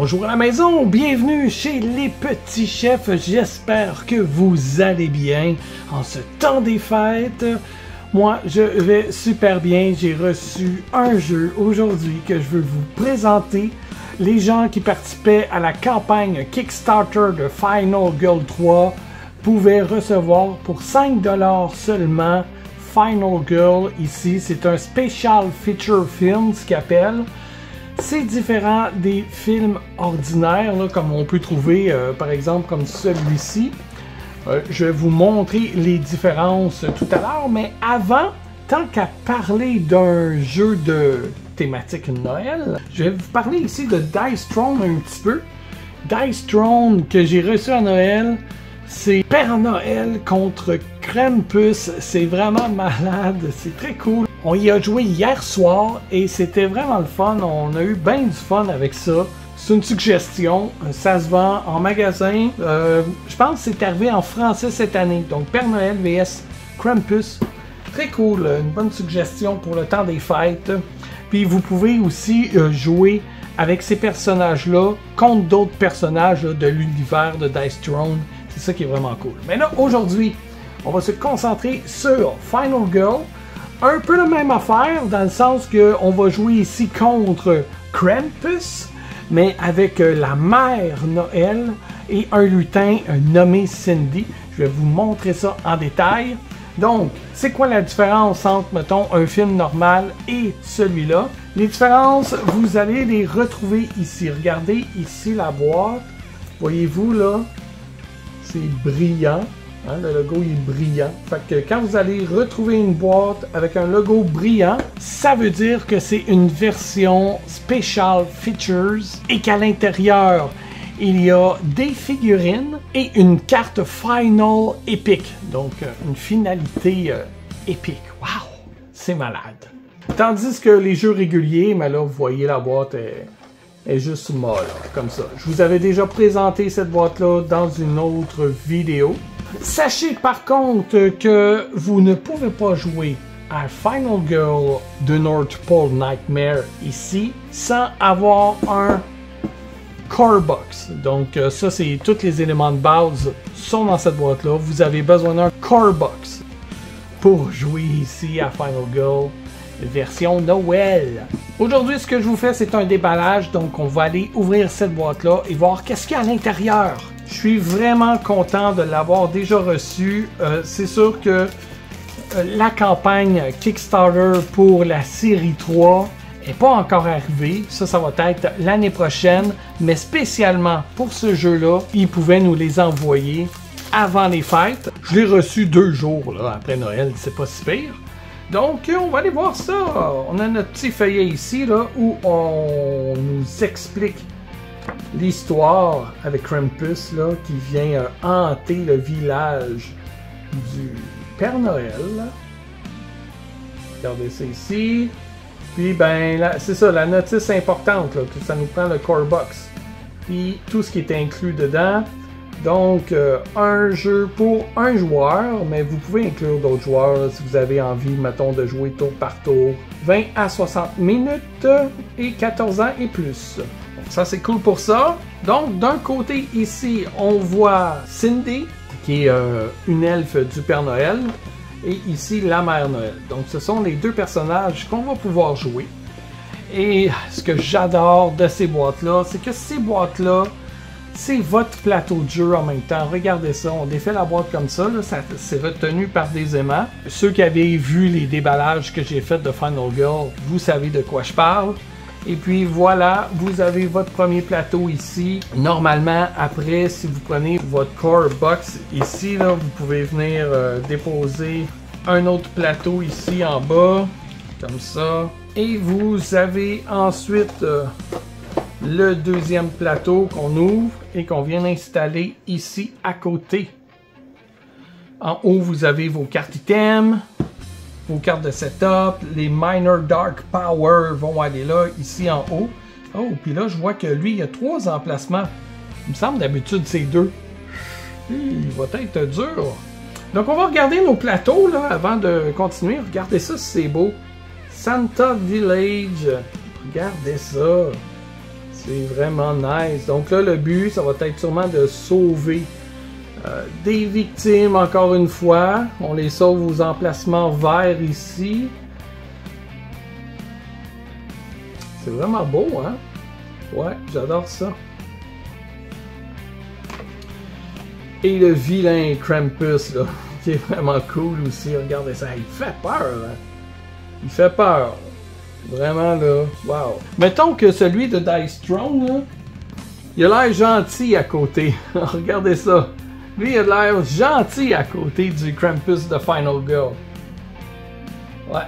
Bonjour à la maison, bienvenue chez les petits chefs, j'espère que vous allez bien en ce temps des fêtes. Moi, je vais super bien, j'ai reçu un jeu aujourd'hui que je veux vous présenter. Les gens qui participaient à la campagne Kickstarter de Final Girl 3 pouvaient recevoir pour 5 $ seulement Final Girl ici. C'est un special feature film, ce qu'ils appellent. C'est différent des films ordinaires, là, comme on peut trouver, par exemple, comme celui-ci. Je vais vous montrer les différences tout à l'heure, mais avant, tant qu'à parler d'un jeu de thématique Noël, je vais vous parler ici de Dice Throne un petit peu. Dice Throne que j'ai reçu à Noël, c'est Père Noël contre Krampus. C'est vraiment malade, c'est très cool. On y a joué hier soir et c'était vraiment le fun. On a eu bien du fun avec ça. C'est une suggestion, ça se vend en magasin. Je pense que c'est arrivé en français cette année. Donc Père Noël vs Krampus. Très cool, une bonne suggestion pour le temps des fêtes. Puis vous pouvez aussi jouer avec ces personnages-là contre d'autres personnages là, de l'univers de Dice Throne. C'est ça qui est vraiment cool. Mais là, aujourd'hui, on va se concentrer sur Final Girl. Un peu la même affaire, dans le sens qu'on va jouer ici contre Krampus, mais avec la mère Noël et un lutin nommé Cindy. Je vais vous montrer ça en détail. Donc, c'est quoi la différence entre, mettons, un film normal et celui-là? Les différences, vous allez les retrouver ici. Regardez ici la boîte. Voyez-vous là? C'est brillant. Hein, le logo il est brillant. Fait que quand vous allez retrouver une boîte avec un logo brillant, ça veut dire que c'est une version Special Features et qu'à l'intérieur, il y a des figurines et une carte Final Epic. Donc, une finalité épique. Waouh! C'est malade. Tandis que les jeux réguliers, mais là, vous voyez la boîte est juste molle, comme ça. Je vous avais déjà présenté cette boîte-là dans une autre vidéo. Sachez par contre que vous ne pouvez pas jouer à Final Girl de North Pole Nightmare ici sans avoir un Core Box. Donc ça, c'est tous les éléments de base sont dans cette boîte-là. Vous avez besoin d'un Core Box pour jouer ici à Final Girl version Noël. Aujourd'hui, ce que je vous fais, c'est un déballage. Donc, on va aller ouvrir cette boîte-là et voir qu'est-ce qu'il y a à l'intérieur. Je suis vraiment content de l'avoir déjà reçu. C'est sûr que la campagne Kickstarter pour la série 3 n'est pas encore arrivée. Ça va être l'année prochaine. Mais spécialement pour ce jeu-là, ils pouvaient nous les envoyer avant les fêtes. Je l'ai reçu 2 jours là, après Noël. C'est pas si pire. Donc, on va aller voir ça. On a notre petit feuillet ici là, où on nous explique l'histoire avec Krampus là, qui vient hanter le village du Père Noël. Regardez ça ici. Puis, ben, c'est ça, la notice importante, là, que ça nous prend le Core Box. Puis, tout ce qui est inclus dedans. Donc, un jeu pour un joueur, mais vous pouvez inclure d'autres joueurs là, si vous avez envie, mettons, de jouer tour par tour. 20 à 60 minutes et 14 ans et plus. Donc, ça, c'est cool pour ça. Donc, d'un côté, ici, on voit Cindy, qui est une elfe du Père Noël, et ici, la Mère Noël. Donc, ce sont les deux personnages qu'on va pouvoir jouer. Et ce que j'adore de ces boîtes-là, c'est que ces boîtes-là, c'est votre plateau de jeu en même temps. Regardez ça, on défait la boîte comme ça, c'est retenu par des aimants. Ceux qui avaient vu les déballages que j'ai fait de Final Girl, vous savez de quoi je parle. Et puis voilà, vous avez votre premier plateau ici. Normalement, après, si vous prenez votre Core Box ici, là, vous pouvez venir déposer un autre plateau ici en bas, comme ça. Et vous avez ensuite le deuxième plateau qu'on ouvre et qu'on vient installer ici à côté. En haut, vous avez vos cartes items, vos cartes de setup, les Minor Dark Power vont aller là, ici en haut. Oh, puis là, je vois que lui, il y a 3 emplacements. Il me semble d'habitude, c'est 2. Il va être dur. Donc, on va regarder nos plateaux là, avant de continuer. Regardez ça, c'est beau. Santa Village. Regardez ça. C'est vraiment nice. Donc là, le but, ça va être sûrement de sauver des victimes, encore une fois. On les sauve aux emplacements verts ici. C'est vraiment beau, hein? Ouais, j'adore ça. Et le vilain Krampus, là, qui est vraiment cool aussi. Regardez ça, il fait peur, hein? Il fait peur. Vraiment, là, wow. Mettons que celui de Dice Throne, là, il a l'air gentil à côté. Regardez ça. Lui, il a l'air gentil à côté du Krampus de Final Girl. Ouais.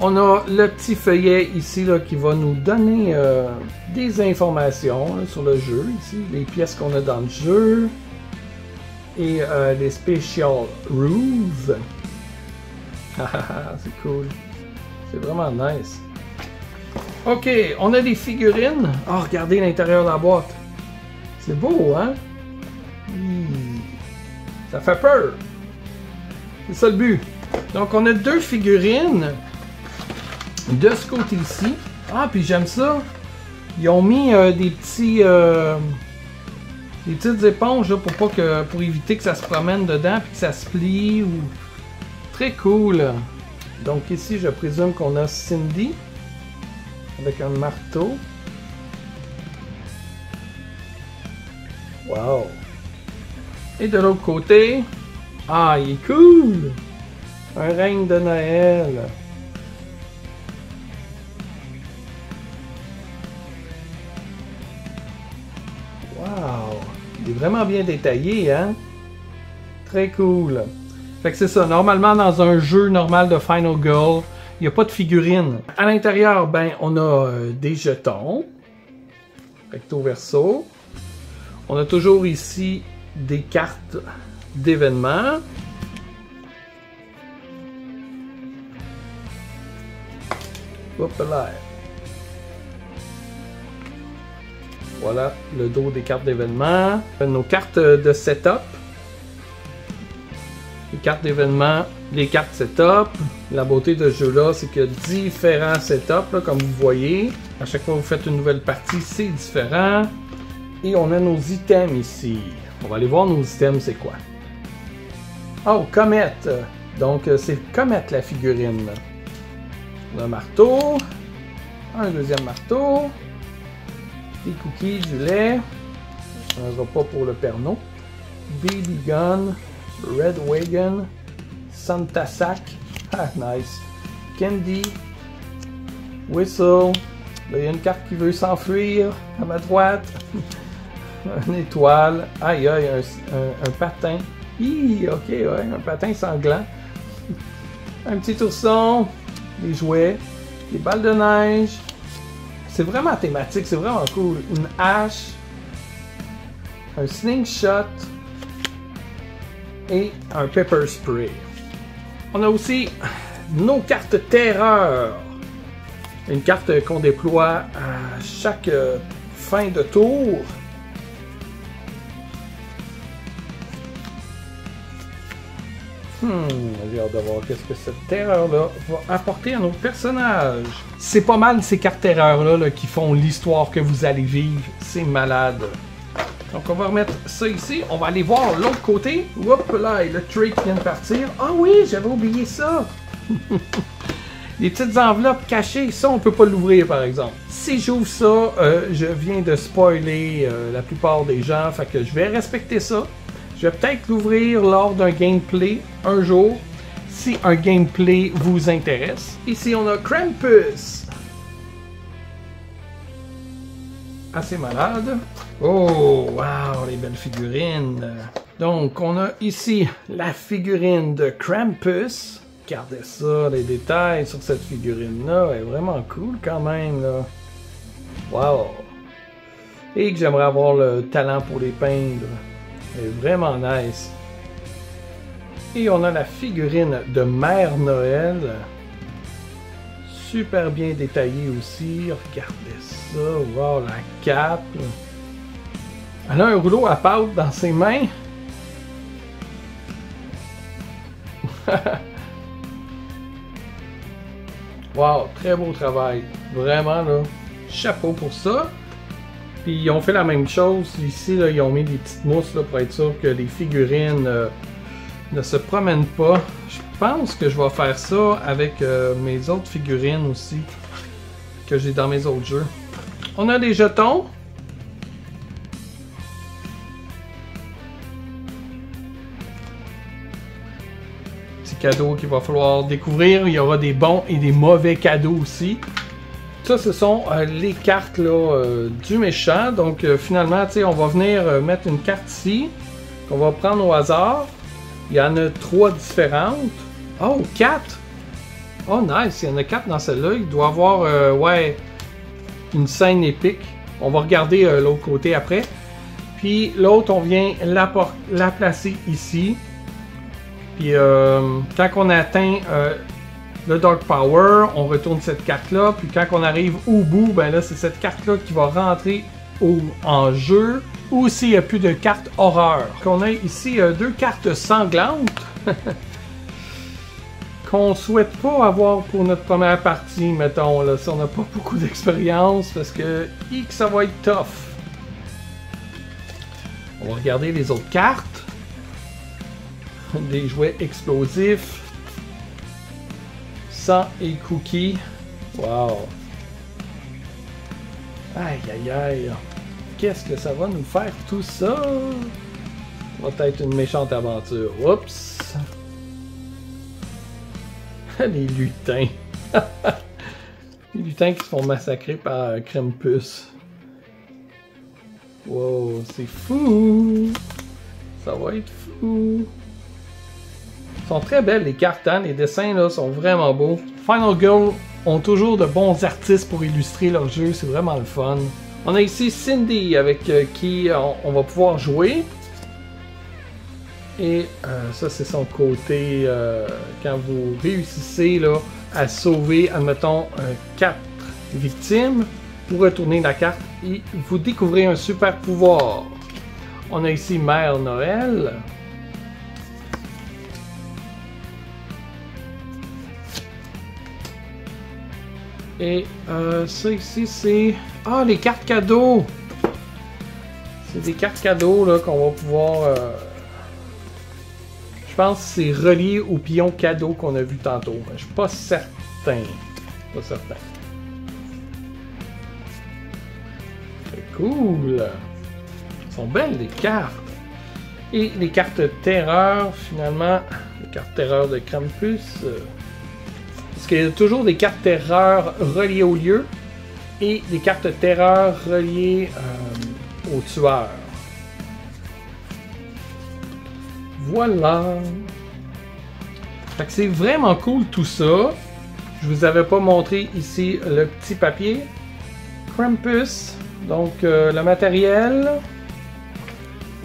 On a le petit feuillet ici là, qui va nous donner des informations là, sur le jeu. Ici, les pièces qu'on a dans le jeu. Et les Special Rules. C'est cool. C'est vraiment nice. Ok, on a des figurines. Oh, regardez l'intérieur de la boîte. C'est beau, hein? Ça fait peur. C'est ça le but. Donc, on a deux figurines de ce côté-ci. Ah, puis j'aime ça. Ils ont mis des petites éponges là, pour éviter que ça se promène dedans puis que ça se plie. Ou... Très cool. Donc ici, je présume qu'on a Cindy avec un marteau. Wow. Et de l'autre côté, ah, il est cool. Un règne de Noël. Wow. Il est vraiment bien détaillé, hein? Très cool. Fait que c'est ça. Normalement, dans un jeu normal de Final Girl, il n'y a pas de figurines. À l'intérieur, ben, on a des jetons. Recto verso. On a toujours ici des cartes d'événements. Hop là. Voilà le dos des cartes d'événements. Nos cartes de setup. Les cartes d'événements, les cartes setup. La beauté de ce jeu-là, c'est qu'il y a différents setups, là, comme vous voyez. À chaque fois que vous faites une nouvelle partie, c'est différent. Et on a nos items ici. On va aller voir nos items, c'est quoi. Oh, Comet. Donc, c'est Comet la figurine. Un marteau. Un deuxième marteau. Des cookies, du lait. Un repas pour le Pernod. Baby Gun. Red Wagon. Santa Sack. Ah, nice. Candy. Whistle. Là, il y a une carte qui veut s'enfuir à ma droite. Une étoile. Aïe, aïe, un patin. Hi, ok, ouais, un patin sanglant. Un petit ourson. Des jouets. Des balles de neige. C'est vraiment thématique, c'est vraiment cool. Une hache. Un slingshot. Et un pepper spray. On a aussi nos cartes terreur. Une carte qu'on déploie à chaque fin de tour. J'ai hâte de voir qu'est-ce que cette terreur-là va apporter à nos personnages. C'est pas mal ces cartes terreur-là là, qui font l'histoire que vous allez vivre. C'est malade. Donc on va remettre ça ici. On va aller voir l'autre côté. Hop là, et le trait qui vient de partir. Ah oui, j'avais oublié ça. Les petites enveloppes cachées, ça on peut pas l'ouvrir par exemple. Si j'ouvre ça, je viens de spoiler la plupart des gens. Fait que je vais respecter ça. Je vais peut-être l'ouvrir lors d'un gameplay un jour, si un gameplay vous intéresse. Ici, on a Krampus. Assez malade. Oh, wow, les belles figurines. Donc, on a ici la figurine de Krampus. Regardez ça, les détails sur cette figurine-là. Elle est vraiment cool quand même, là. Wow. Et que j'aimerais avoir le talent pour les peindre. Elle est vraiment nice. Et on a la figurine de Mère Noël. Super bien détaillée aussi. Regardez ça. Wow, la cape. Elle a un rouleau à pâte dans ses mains. Wow, très beau travail. Vraiment là. Chapeau pour ça. Puis ils ont fait la même chose. Ici, là, ils ont mis des petites mousses là, pour être sûr que les figurines ne se promènent pas. Je pense que je vais faire ça avec mes autres figurines aussi, que j'ai dans mes autres jeux. On a des jetons. Petit cadeau qu'il va falloir découvrir. Il y aura des bons et des mauvais cadeaux aussi. Ça, ce sont les cartes là, du méchant. Donc, finalement, on va venir mettre une carte ici, qu'on va prendre au hasard. Il y en a 3 différentes. Oh, 4! Oh, nice! Il y en a 4 dans celle-là. Il doit y avoir, ouais, une scène épique. On va regarder l'autre côté après. Puis, l'autre, on vient la placer ici. Puis, quand on atteint... le Dark Power, on retourne cette carte-là, puis quand on arrive au bout, ben là, c'est cette carte-là qui va rentrer en jeu, ou s'il n'y a plus de cartes horreur. On a ici 2 cartes sanglantes, qu'on souhaite pas avoir pour notre première partie, mettons, là, si on n'a pas beaucoup d'expérience, parce que ça va être tough. On va regarder les autres cartes. Des jouets explosifs. Sang et cookies. Wow. Aïe aïe aïe. Qu'est-ce que ça va nous faire tout ça? Ça va être une méchante aventure. Oups. Les lutins. Les lutins qui se font massacrer par Krampus. Wow, c'est fou. Ça va être fou. Sont très belles les cartes, hein? Les dessins là sont vraiment beaux. Final Girl ont toujours de bons artistes pour illustrer leur jeu, c'est vraiment le fun. On a ici Cindy avec qui on va pouvoir jouer. Et ça c'est son côté quand vous réussissez là, à sauver, admettons, 4 victimes, vous retournez la carte et vous découvrez un super pouvoir. On a ici Mère Noël. Et ça ici, c'est... Ah, les cartes cadeaux! C'est des cartes cadeaux là qu'on va pouvoir... Je pense que c'est relié au pion cadeau qu'on a vu tantôt. Mais je suis pas certain. Pas certain. C'est cool! Elles sont belles les cartes! Et les cartes terreur, finalement, les cartes terreur de Krampus... Parce qu'il y a toujours des cartes terreur reliées au lieu et des cartes terreur reliées au tueur. Voilà. Fait que c'est vraiment cool tout ça. Je vous avais pas montré ici le petit papier. Krampus, donc le matériel.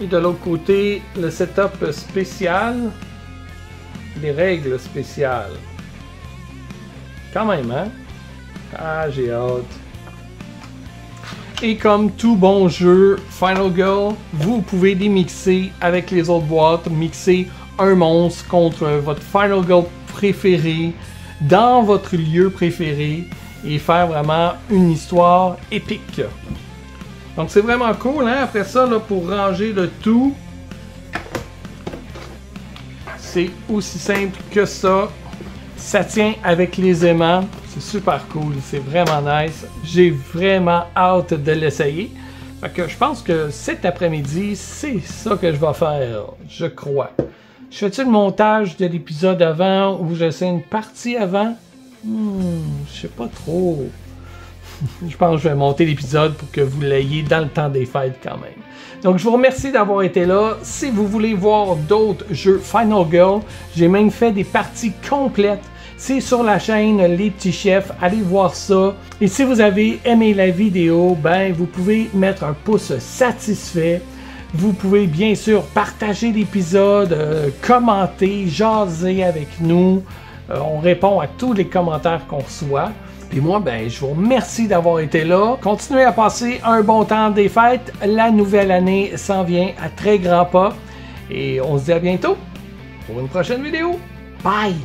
Et de l'autre côté, le setup spécial. Les règles spéciales. Quand même, hein? Ah, j'ai hâte. Et comme tout bon jeu Final Girl, vous pouvez les mixer avec les autres boîtes, mixer un monstre contre votre Final Girl préféré, dans votre lieu préféré, et faire vraiment une histoire épique. Donc c'est vraiment cool, hein? Après ça, là, pour ranger le tout, c'est aussi simple que ça. Ça tient avec les aimants, c'est super cool, c'est vraiment nice. J'ai vraiment hâte de l'essayer. Fait que je pense que cet après-midi, c'est ça que je vais faire, je crois. Je fais-tu le montage de l'épisode avant ou j'essaie une partie avant? Je sais pas trop. Je pense que je vais monter l'épisode pour que vous l'ayez dans le temps des fêtes quand même. Donc je vous remercie d'avoir été là. Si vous voulez voir d'autres jeux Final Girl, j'ai même fait des parties complètes. C'est sur la chaîne Les Petits Chefs, allez voir ça. Et si vous avez aimé la vidéo, ben vous pouvez mettre un pouce satisfait. Vous pouvez bien sûr partager l'épisode, commenter, jaser avec nous. On répond à tous les commentaires qu'on reçoit. Puis moi, ben, je vous remercie d'avoir été là. Continuez à passer un bon temps des fêtes. La nouvelle année s'en vient à très grands pas. Et on se dit à bientôt pour une prochaine vidéo. Bye!